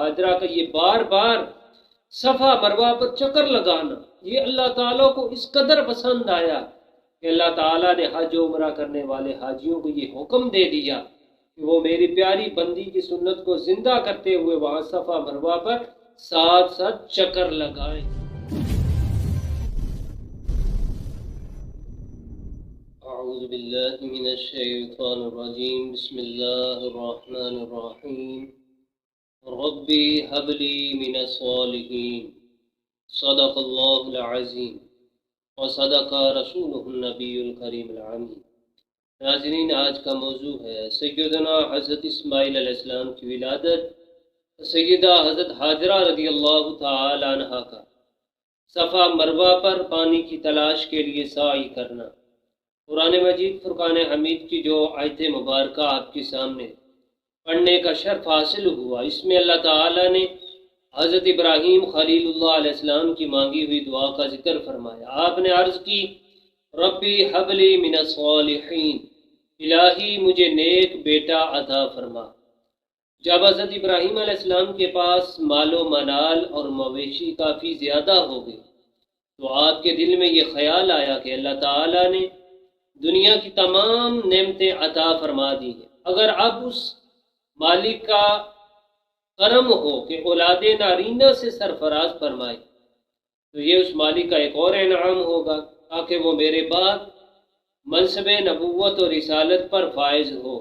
ہاجرہ کا یہ بار بار صفا مروہ پر چکر لگانا، یہ اللہ تعالیٰ کو اس قدر پسند آیا کہ اللہ تعالیٰ نے حج و عمرہ کرنے والے حاجیوں کو یہ حکم دے دیا کہ وہ میری پیاری بندی کی سنت کو زندہ کرتے ہوئے وہاں صفا مروہ پر ساتھ ساتھ چکر لگائیں۔ اعوذ باللہ من الشیطان الرجیم، بسم اللہ الرحمن الرحیم، ربی حب لی من الصالحین، صدق اللہ العظیم وصدق رسولہ النبی الکریم العمین۔ ناظرین، آج کا موضوع ہے سیدنا حضرت اسماعیل علیہ السلام کی ولادت، سیدہ حضرت ہاجرہ رضی اللہ تعالی عنہا کا صفا مروہ پر پانی کی تلاش کے لیے سعی کرنا۔ قرآن مجید فرقان حمید کی جو آیت مبارکہ آپ کے سامنے پڑھنے کا شرف حاصل ہوا، اس میں اللہ تعالیٰ نے حضرت ابراہیم خلیل اللہ علیہ السلام کی مانگی ہوئی دعا کا ذکر فرمایا۔ آپ نے عرض کی، ربی حب لی من الصالحین، الہی مجھے نیک بیٹا عطا فرما۔ جب حضرت ابراہیم علیہ السلام کے پاس مال و منال اور مویشی کافی زیادہ ہو گئے تو آپ کے دل میں یہ خیال آیا کہ اللہ تعالیٰ نے دنیا کی تمام نعمتیں عطا فرما دی ہیں، اگر اب اس مالک کا کرم ہو کہ اولاد نارینہ سے سرفراز فرمائے تو یہ اس مالک کا ایک اور انعام ہوگا تاکہ وہ میرے بعد منصب نبوت اور رسالت پر فائز ہو۔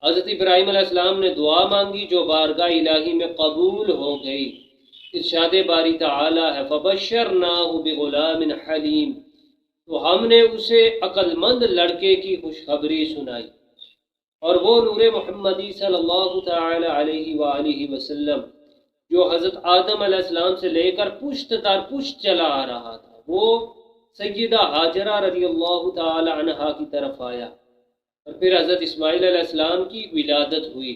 حضرت ابراہیم علیہ السلام نے دعا مانگی جو بارگاہ الہی میں قبول ہو گئی۔ ارشاد باری تعالی ہے، فبشرناہ بغلام حلیم، تو ہم نے اسے عقل مند لڑکے کی خوشخبری سنائی، اور وہ نور محمدی صلی اللہ تعالی علیہ وآلہ وسلم جو حضرت آدم علیہ السلام سے لے کر پشت در پشت چلا آ رہا تھا، وہ سیدہ ہاجرہ رضی اللہ تعالی عنہا کی طرف آیا، اور پھر حضرت اسماعیل علیہ السلام کی ولادت ہوئی،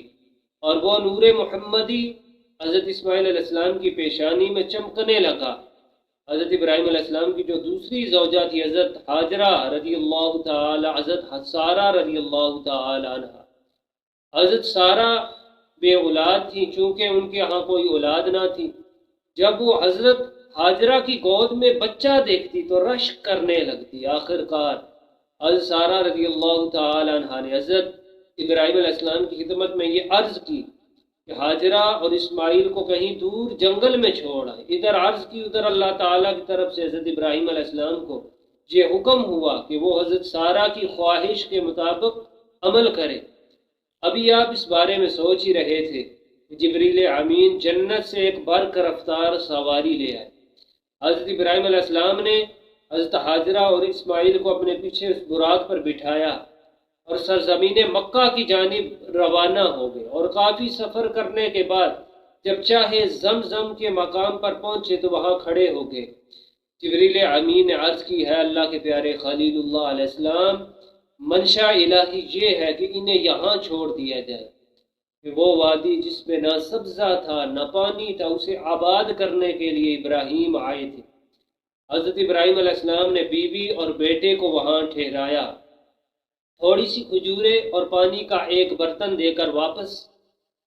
اور وہ نور محمدی حضرت اسماعیل علیہ السلام کی پیشانی میں چمکنے لگا۔ حضرت ابراہیم علیہ السلام کی جو دوسری زوجہ تھی حضرت ہاجرہ رضی اللہ تعالی، حضرت سارہ رضی اللہ تعالی عنہ، حضرت سارہ بے اولاد تھی چونکہ ان کے ہاں کوئی اولاد نہ تھی۔ جب وہ حضرت ہاجرہ کی گود میں بچہ دیکھتی تو رشک کرنے لگتی۔ آخر کار حضرت سارہ رضی اللہ تعالی عنہ نے حضرت ابراہیم علیہ السلام کی خدمت میں یہ عرض کی کہ ہاجرہ اور اسماعیل کو کہیں دور جنگل میں چھوڑ آئے۔ ادھر عرض کی، ادھر اللہ تعالیٰ کی طرف سے حضرت ابراہیم علیہ السلام کو یہ حکم ہوا کہ وہ حضرت سارہ کی خواہش کے مطابق عمل کرے۔ ابھی آپ اس بارے میں سوچ ہی رہے تھے کہ جبریل امین جنت سے ایک برق رفتار سواری لے آئے۔ حضرت ابراہیم علیہ السلام نے حضرت ہاجرہ اور اسماعیل کو اپنے پیچھے اس براق پر بٹھایا اور سرزمین مکہ کی جانب روانہ ہو گئے، اور کافی سفر کرنے کے بعد جب چاہے زمزم کے مقام پر پہنچے تو وہاں کھڑے ہو گئے۔ جبریل امین نے عرض کی ہے اللہ کے پیارے خلیل اللہ علیہ السلام، منشا الہی یہ ہے کہ انہیں یہاں چھوڑ دیا جائے کہ وہ وادی جس میں نہ سبزہ تھا نہ پانی تھا، اسے آباد کرنے کے لیے ابراہیم آئے تھے۔ حضرت ابراہیم علیہ السلام نے بیوی اور بیٹے کو وہاں ٹھہرایا، تھوڑی سی کھجورے اور پانی کا ایک برتن دے کر واپس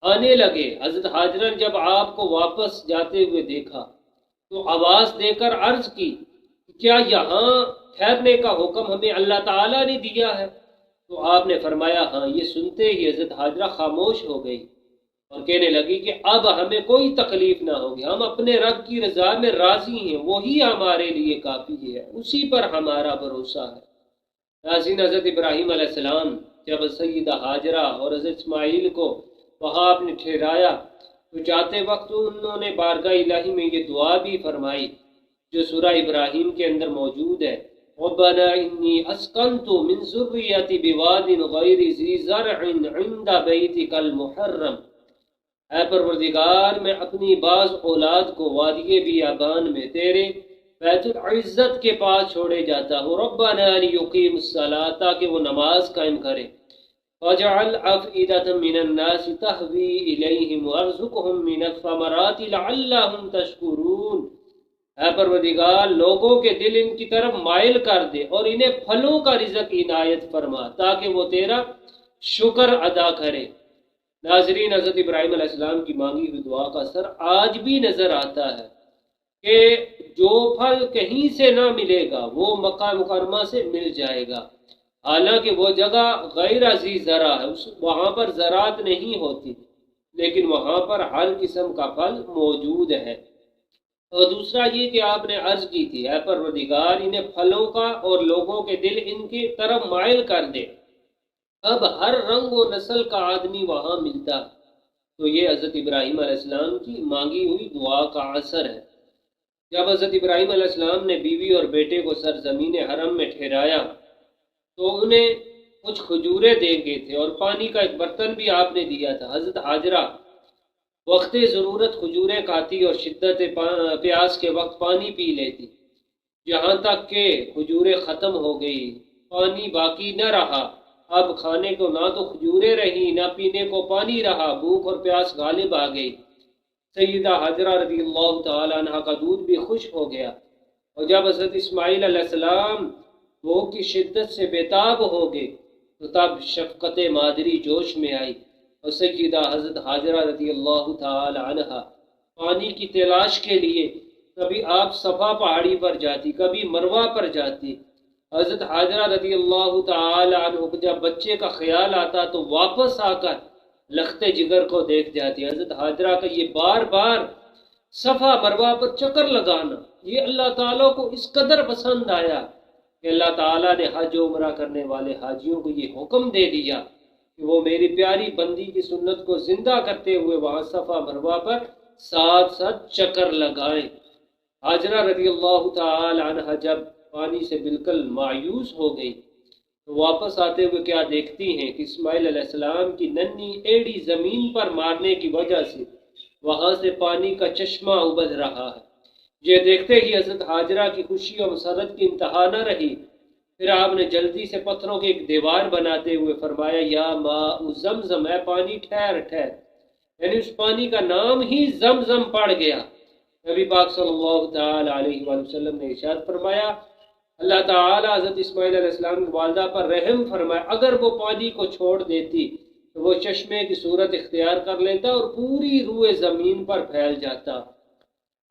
آنے لگے۔ حضرت ہاجرہ نے جب آپ کو واپس جاتے ہوئے دیکھا تو آواز دے کر عرض کی، کیا یہاں ٹھہرنے کا حکم ہمیں اللہ تعالیٰ نے دیا ہے؟ تو آپ نے فرمایا ہاں۔ یہ سنتے ہی حضرت ہاجرہ خاموش ہو گئی اور کہنے لگی کہ اب ہمیں کوئی تکلیف نہ ہوگی، ہم اپنے رب کی رضا میں راضی ہیں، وہی ہمارے لیے کافی ہے، اسی پر ہمارا بھروسہ ہے۔ ناظرین، حضرت ابراہیم علیہ السلام جب سیدہ ہاجرہ اور حضرت اسماعیل کو وہاں آپ نے ٹھہرایا تو جاتے وقت انہوں نے بارگاہ الہی میں یہ دعا بھی فرمائی جو سورہ ابراہیم کے اندر موجود ہے، ربنا انی اسکنت من ذریتی بواد غیر ذی زرع عند بیتک المحرم، اے پروردگار میں اپنی بعض اولاد کو وادی بیابان میں تیرے بیت العزت کے پاس چھوڑے جاتا ہوں، ربنا لیقیم الصلاۃ، تاکہ وہ نماز قائم کرے، وَجَعَلْ أَفْئِدَةً مِّنَ النَّاسِ تَهْوِي إِلَيْهِمْ وَارْزُقْهُم مِّنَ الثَّمَرَاتِ لَعَلَّهُمْ تَشْكُرُونَ، اے پروردگار لوگوں کے دل ان کی طرف مائل کر دے اور انہیں پھلوں کا رزق عنایت فرما تاکہ وہ تیرا شکر ادا کرے۔ ناظرین، حضرت ابراہیم علیہ السلام کی مانگی ہوئی دعا کا اثر آج بھی نظر آتا ہے کہ جو پھل کہیں سے نہ ملے گا وہ مکہ مکرمہ سے مل جائے گا، حالانکہ وہ جگہ غیر عزیز زرع ہے، وہاں پر زراعت نہیں ہوتی، لیکن وہاں پر ہر قسم کا پھل موجود ہے۔ اور دوسرا یہ کہ آپ نے عرض کی تھی، اے پروردگار انہیں پھلوں کا اور لوگوں کے دل ان کی طرف مائل کر دے۔ اب ہر رنگ و نسل کا آدمی وہاں ملتا، تو یہ حضرت ابراہیم علیہ السلام کی مانگی ہوئی دعا کا اثر ہے۔ جب حضرت ابراہیم علیہ السلام نے بیوی اور بیٹے کو سرزمین حرم میں ٹھہرایا تو انہیں کچھ کھجوریں دے گئے تھے اور پانی کا ایک برتن بھی آپ نے دیا تھا۔ حضرت حاجرہ وقت ضرورت کھجوریں کھاتی اور شدت پیاس کے وقت پانی پی لیتی، جہاں تک کہ کھجوریں ختم ہو گئی، پانی باقی نہ رہا۔ اب کھانے کو نہ تو کھجوریں رہی، نہ پینے کو پانی رہا، بھوک اور پیاس غالب آ گئی۔ سیدہ حاجرہ رضی اللہ تعالی عنہ کا دودھ بھی خشک ہو گیا، اور جب حضرت اسماعیل علیہ السلام بھوک کی شدت سے بےتاب ہو گئے تو تب شفقت مادری جوش میں آئی، اور سیدہ حضرت حاجرہ رضی اللہ تعالی عنہ پانی کی تلاش کے لیے کبھی آپ صفا پہاڑی پر جاتی، کبھی مروہ پر جاتی۔ حضرت حاجرہ رضی اللہ تعالی عنہ کو جب بچے کا خیال آتا تو واپس آ کر لخت جگر کو دیکھ جاتی۔ حضرت حاجرہ کا یہ بار بار صفا مروہ پر چکر لگانا یہ اللہ تعالیٰ کو اس قدر پسند آیا کہ اللہ تعالیٰ نے حج و عمرہ کرنے والے حاجیوں کو یہ حکم دے دیا کہ وہ میری پیاری بندی کی سنت کو زندہ کرتے ہوئے وہاں صفا مروہ پر ساتھ ساتھ چکر لگائیں۔ حاجرہ رضی اللہ تعالی عنہ جب پانی سے بالکل مایوس ہو گئی تو واپس آتے ہوئے کیا دیکھتی ہیں کہ اسماعیل علیہ السلام کی ننھی ایڑی زمین پر مارنے کی وجہ سے وہاں سے پانی کا چشمہ ابل رہا ہے۔ یہ دیکھتے ہی حضرت حاجرہ کی خوشی اور مسرت کی انتہا نہ رہی۔ پھر آپ نے جلدی سے پتھروں کی ایک دیوار بناتے ہوئے فرمایا، یا ماء زمزم، اے پانی ٹھہر ٹھہر، یعنی اس پانی کا نام ہی زمزم پڑ گیا۔ نبی پاک صلی اللہ تعالی علیہ وآلہ وسلم نے ارشاد فرمایا، اللہ تعالیٰ حضرت اسماعیل علیہ السلام کی والدہ پر رحم فرمائے، اگر وہ پانی کو چھوڑ دیتی تو وہ چشمے کی صورت اختیار کر لیتا اور پوری روئے زمین پر پھیل جاتا۔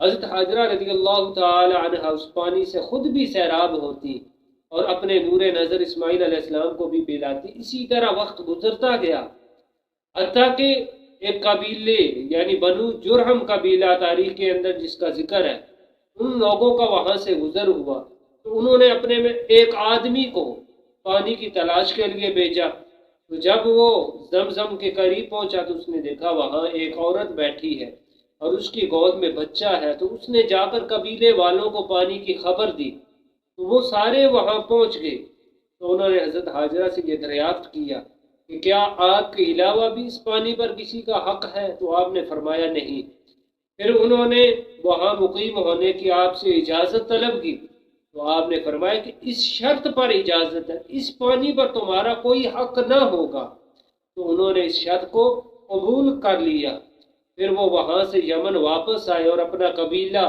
حضرت حاجرہ رضی اللہ تعالی عنہ اس پانی سے خود بھی سیراب ہوتی اور اپنے نور نظر اسماعیل علیہ السلام کو بھی پلاتی۔ اسی طرح وقت گزرتا گیا، حتیٰ کہ ایک قبیلے یعنی بنو جرہم قبیلہ تاریخ کے اندر جس کا ذکر ہے، ان لوگوں کا وہاں سے گزر ہوا تو انہوں نے اپنے میں ایک آدمی کو پانی کی تلاش کے لیے بھیجا۔ تو جب وہ زمزم کے قریب پہنچا تو اس نے دیکھا وہاں ایک عورت بیٹھی ہے اور اس کی گود میں بچہ ہے، تو اس نے جا کر قبیلے والوں کو پانی کی خبر دی، تو وہ سارے وہاں پہنچ گئے۔ تو انہوں نے حضرت حاجرہ سے یہ دریافت کیا کہ کیا آپ کے علاوہ بھی اس پانی پر کسی کا حق ہے؟ تو آپ نے فرمایا نہیں۔ پھر انہوں نے وہاں مقیم ہونے کی آپ سے اجازت طلب کی، تو آپ نے فرمایا کہ اس شرط پر اجازت ہے، اس پانی پر تمہارا کوئی حق نہ ہوگا۔ تو انہوں نے اس شرط کو قبول کر لیا۔ پھر وہ وہاں سے یمن واپس آئے اور اپنا قبیلہ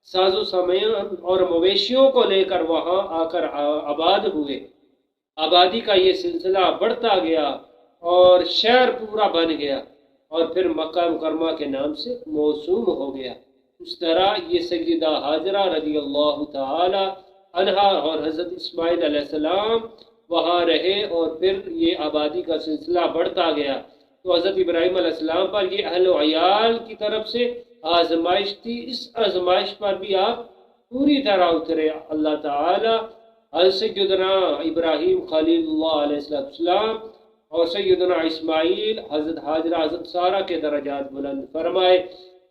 ساز و سامان اور مویشیوں کو لے کر وہاں آ کر آباد ہوئے۔ آبادی کا یہ سلسلہ بڑھتا گیا اور شہر پورا بن گیا اور پھر مکہ مکرمہ کے نام سے موسوم ہو گیا۔ اس طرح یہ سیدہ حاجرہ رضی اللہ تعالی عنہ اور حضرت اسماعیل علیہ السلام وہاں رہے اور پھر یہ آبادی کا سلسلہ بڑھتا گیا۔ تو حضرت ابراہیم علیہ السلام پر یہ اہل و عیال کی طرف سے آزمائش تھی، اس آزمائش پر بھی آپ پوری طرح اترے۔ اللہ تعالی حضرت سیدنا ابراہیم خلیل اللہ علیہ السلام اور سیدنا اسماعیل حضرت حاجرہ حضرت سارہ کے درجات بلند فرمائے۔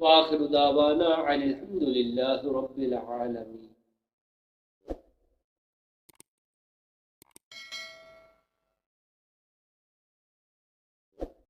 وآخر دعوانا عن الحمد للہ رب العالمین۔